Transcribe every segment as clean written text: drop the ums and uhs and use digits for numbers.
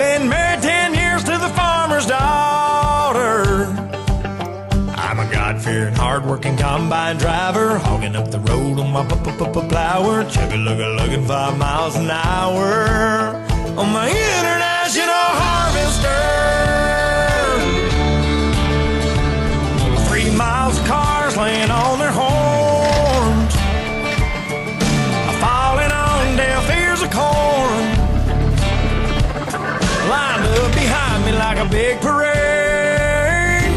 been married 10 years to the farmer's daughter. I'm a God-fearing, hard-working combine driver, hogging up the road on my plower, chugga-lugga-lugging 5 miles an hour on my international harvester. 3 miles of cars laying on their horns, falling on deaf ears of corn, lined up behind me like a big parade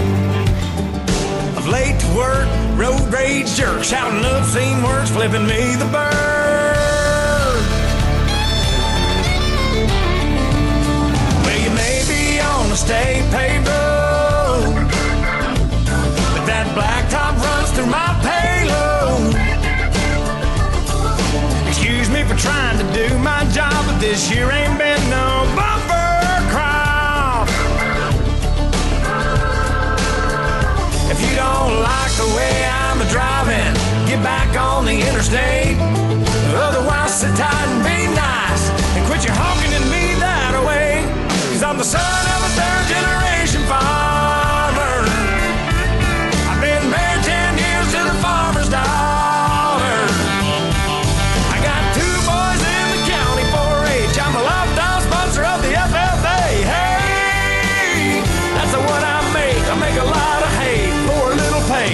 of late to work, road rage jerks, shouting obscene words, flipping me the bird. Well, you may be on a state paved road, but that blacktop runs through my payload. Excuse me for trying to do my job, but this year ain't been no bumper crop. If you don't like the way I'm driving, get back on the interstate. Otherwise, sit tight and be nice and quit your honking at me that way. 'Cause I'm the son of a third-generation farmer. I've been married 10 years to the farmer's daughter. I got 2 boys in the county 4-H. I'm a lifetime sponsor of the FFA. Hey, that's what I make. I make a lot of hay for a little pay.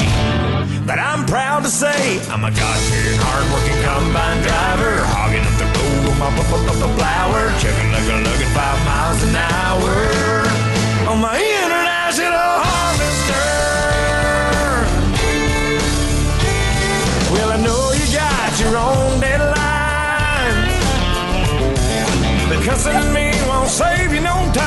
But I'm proud to say I'm a God-fearing, hard-working combine driver, hogging up the road on my plower, chugging-lugga-lugging 5 miles an hour on my international harvester. Well, I know you got your own deadline, but cussing me won't save you no time.